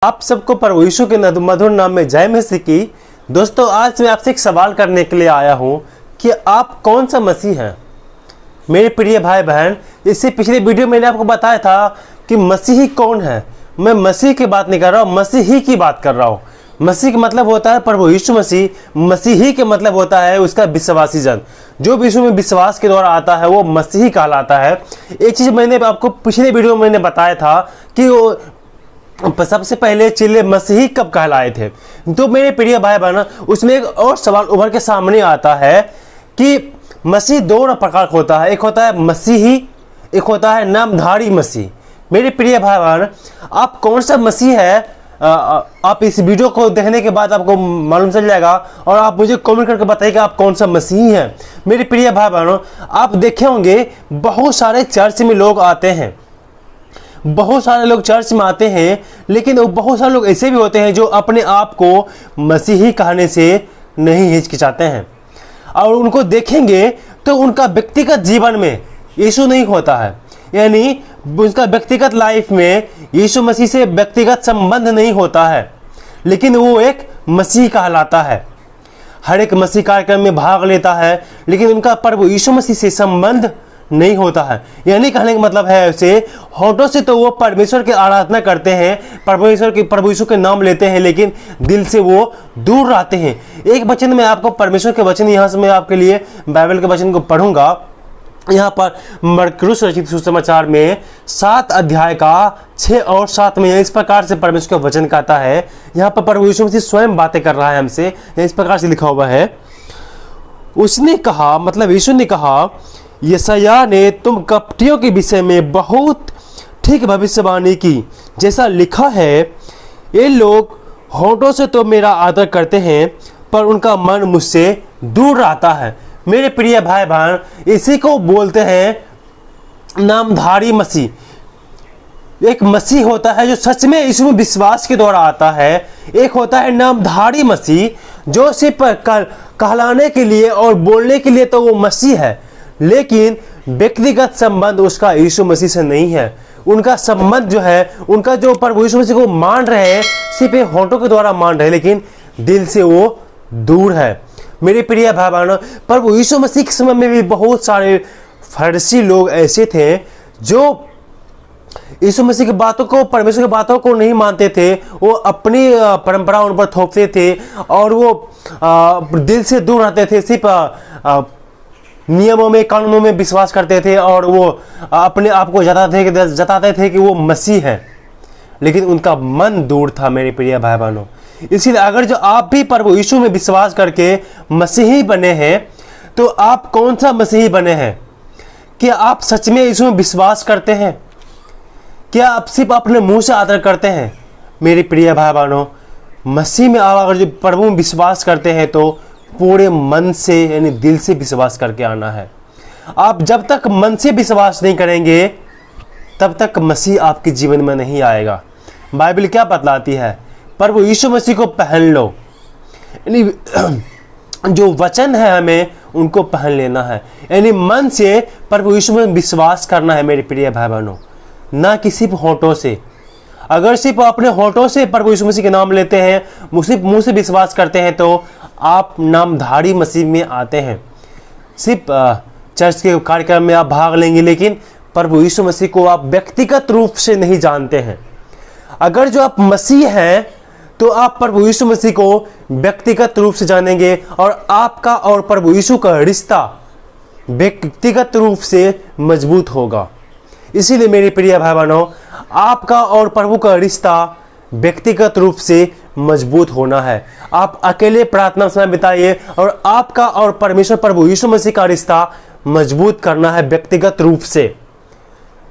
आप सबको प्रभु यीशु के मधुर नाम में जय मसीह की। दोस्तों, आज मैं आपसे एक सवाल करने के लिए आया हूं कि आप कौन सा मसीह हैं। मेरे प्रिय भाई बहन, इससे पिछले वीडियो में मैंने आपको बताया था कि मसीही कौन है। मैं मसीह की बात नहीं कर रहा हूँ, मसीही की बात कर रहा हूँ। मसीह का मतलब होता है प्रभु यीशु मसीह। मसीही के मतलब होता है उसका विश्वासी जन। जो यीशु में विश्वास के द्वारा आता है वो मसीही कहलाता है। एक चीज़ मैंने आपको पिछले वीडियो में मैंने बताया था कि वो सबसे पहले चेले मसीही कब कहलाए थे। तो मेरे प्रिय भाई बहन, उसमें एक और सवाल उभर के सामने आता है कि मसीह दो प्रकार का होता है। एक होता है मसीही, एक होता है नामधारी मसीह। मेरे प्रिय भाई बहन, आप कौन सा मसीह है, आप इस वीडियो को देखने के बाद आपको मालूम चल जाएगा और आप मुझे कमेंट करके बताइएगा आप कौन सा मसीही हैं। मेरे प्रिय भाई बहनों, आप देखे होंगे बहुत सारे चर्च में लोग आते हैं, बहुत सारे लोग चर्च में आते हैं, लेकिन बहुत सारे लोग ऐसे भी होते हैं जो अपने आप को मसीही कहने से नहीं हिचकिचाते हैं। और उनको देखेंगे तो उनका व्यक्तिगत जीवन में यीशु नहीं होता है, यानी उनका व्यक्तिगत लाइफ में यीशु मसीह से व्यक्तिगत संबंध नहीं होता है, लेकिन वो एक मसीह कहलाता है। हर एक मसीह कार्यक्रम में भाग लेता है, लेकिन उनका प्रभु यीशु मसीह से संबंध नहीं होता है। यानी कहने का मतलब है उसे होठों से तो वो परमेश्वर की आराधना करते हैं, प्रभु यीशु के नाम लेते हैं, लेकिन दिल से वो दूर रहते हैं। एक वचन में आपको परमेश्वर के वचन यहाँ से मैं आपके लिए बाइबल के वचन को पढ़ूंगा। यहाँ पर मरकुस रचित सुसमाचार में 7 अध्याय का 6 और 7 में इस प्रकार से परमेश्वर का वचन कहता है। यहाँ पर प्रभु यीशु मसीह स्वयं बातें कर रहा है हमसे। इस प्रकार से लिखा हुआ है, उसने कहा, मतलब यीशु ने कहा, यशायाह ने तुम कपटियों के विषय में बहुत ठीक भविष्यवाणी की, जैसा लिखा है, ये लोग होठों से तो मेरा आदर करते हैं पर उनका मन मुझसे दूर रहता है। मेरे प्रिय भाई बहन, इसी को बोलते हैं नामधारी मसीह। एक मसीह होता है जो सच में यीशु में विश्वास के द्वारा आता है। एक होता है नामधारी मसीह जो सिर्फ कहलाने के लिए और बोलने के लिए तो वो मसीह है, लेकिन व्यक्तिगत संबंध उसका यीशु मसीह से नहीं है। उनका संबंध जो है, उनका जो प्रभु यीशु मसीह को मान रहे हैं सिर्फ होठों के द्वारा मान रहे हैं, लेकिन दिल से वो दूर है। मेरे प्रिय भाई बहनों, प्रभु यीशु मसीह के समय में भी बहुत सारे फरीसी लोग ऐसे थे जो यीशु मसीह की बातों को, परमेश्वर की बातों को नहीं मानते थे। वो अपनी परंपरा उन पर थोपते थे और वो दिल से दूर रहते थे, सिर्फ नियमों में, कानूनों में विश्वास करते थे और वो अपने आप को जताते थे कि वो मसीह है, लेकिन उनका मन दूर था। मेरे प्रिय भाई बहनों, इसीलिए अगर जो आप भी प्रभु यीशु में विश्वास करके मसीही बने हैं, तो आप कौन सा मसीही बने हैं? क्या आप सच में यीशु में विश्वास करते हैं? क्या आप सिर्फ अपने मुंह से आदर करते हैं? मेरे प्रिय भाई बहनों, मसीह में आप अगर जो प्रभु में विश्वास करते हैं तो पूरे मन से, यानी दिल से विश्वास करके आना है। आप जब तक मन से विश्वास नहीं करेंगे तब तक मसीह आपके जीवन में नहीं आएगा। बाइबल क्या बतलाती है? प्रभु यीशु मसीह को पहन लो, यानी जो वचन है हमें उनको पहन लेना है, यानी मन से प्रभु यीशु में विश्वास करना है। मेरे प्रिय भाई बहनों, ना कि सिर्फ होठों से। अगर सिर्फ अपने होठों से प्रभु यीशु मसीह के नाम लेते हैं, सिर्फ मुंह से विश्वास करते हैं, तो आप नामधारी मसीह में आते हैं। सिर्फ चर्च के कार्यक्रम में आप भाग लेंगे, लेकिन प्रभु यीशु मसीह को आप व्यक्तिगत रूप से नहीं जानते हैं। अगर जो आप मसीह हैं तो आप प्रभु यीशु मसीह को व्यक्तिगत रूप से जानेंगे और आपका और प्रभु यीशु का रिश्ता व्यक्तिगत रूप से मजबूत होगा। इसीलिए मेरे प्रिय भाई बहनों, आपका और प्रभु का रिश्ता व्यक्तिगत रूप से मजबूत होना है। आप अकेले प्रार्थना समय बिताइए और आपका और परमेश्वर प्रभु यीशु मसीह का रिश्ता मजबूत करना है व्यक्तिगत रूप से,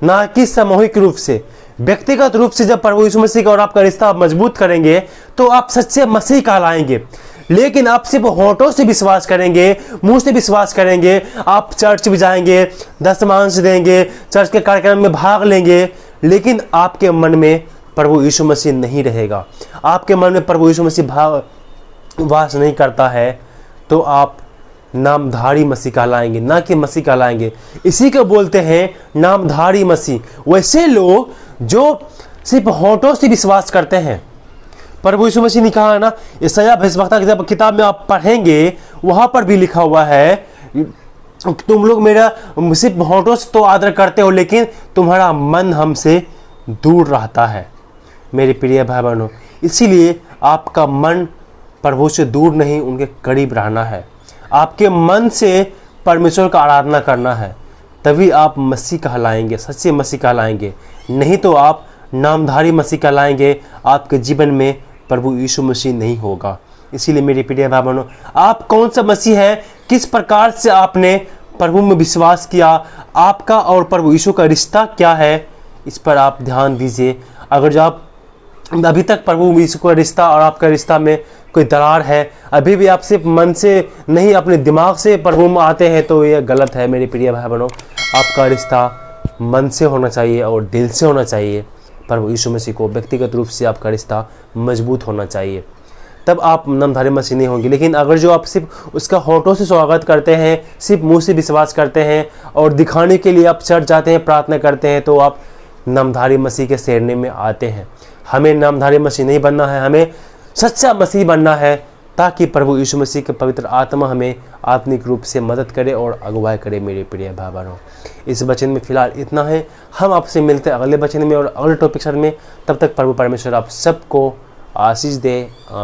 ना कि सामूहिक रूप से। व्यक्तिगत रूप से जब प्रभु यीशु मसीह का और आपका रिश्ता मजबूत करेंगे तो आप सच्चे मसीह कहलाएंगे। लेकिन आप सिर्फ होठों से विश्वास करेंगे, मुंह से विश्वास करेंगे, आप चर्च भी जाएंगे, दशमांश देंगे, चर्च के कार्यक्रम में भाग लेंगे, लेकिन आपके मन में प्रभु यीशु मसीह नहीं रहेगा, आपके मन में प्रभु यीशु मसीह वास नहीं करता है, तो आप नामधारी मसीह कहलाएंगे, ना कि मसीह कहलाएंगे। इसी को बोलते हैं नामधारी मसीह। वैसे लोग जो सिर्फ होठों से विश्वास करते हैं, प्रभु यीशु मसीह ने कहा है ना, यशायाह भविष्यवक्ता की जब किताब में आप पढ़ेंगे वहां पर भी लिखा हुआ है, तुम लोग मेरा सिर्फ होठों से तो आदर करते हो लेकिन तुम्हारा मन हमसे दूर रहता है। मेरे प्रिय भाई बहनों, इसीलिए आपका मन प्रभु से दूर नहीं, उनके करीब रहना है। आपके मन से परमेश्वर का आराधना करना है, तभी आप मसीह कहलाएंगे, सच्चे मसीह कहलाएंगे। नहीं तो आप नामधारी मसीह कहलाएंगे, आपके जीवन में प्रभु यीशु मसीह नहीं होगा। इसीलिए मेरे प्रिय भाई बहनों, आप कौन सा मसीह है, किस प्रकार से आपने प्रभु में विश्वास किया, आपका और प्रभु यीशु का रिश्ता क्या है, इस पर आप ध्यान दीजिए। अगर जो आप अभी तक प्रभु यीशु का रिश्ता और आपका रिश्ता में कोई दरार है, अभी भी आप सिर्फ मन से नहीं अपने दिमाग से प्रभु में आते हैं, तो यह गलत है। मेरे प्रिय भाई बहनों, आपका रिश्ता मन से होना चाहिए और दिल से होना चाहिए। प्रभु यीशु मसीह को व्यक्तिगत रूप से आपका रिश्ता मजबूत होना चाहिए, तब आप नामधारी मसीह नहीं होंगे। लेकिन अगर जो आप सिर्फ उसका होठों से स्वागत करते हैं, सिर्फ मुंह से विश्वास करते हैं और दिखाने के लिए आप चर्च जाते हैं, प्रार्थना करते हैं, तो आप नामधारी मसीह के श्रेणी में आते हैं। हमें नामधारी मसीह नहीं बनना है, हमें सच्चा मसीह बनना है, ताकि प्रभु यीशु मसीह के पवित्र आत्मा हमें आत्मिक रूप से मदद करे और अगुवाई करे। मेरे प्रिय भाई बहनों, इस वचन में फिलहाल इतना है। हम आपसे मिलते हैं अगले वचन में और अगले टॉपिक में। तब तक प्रभु परमेश्वर आप सबको आशीष दे।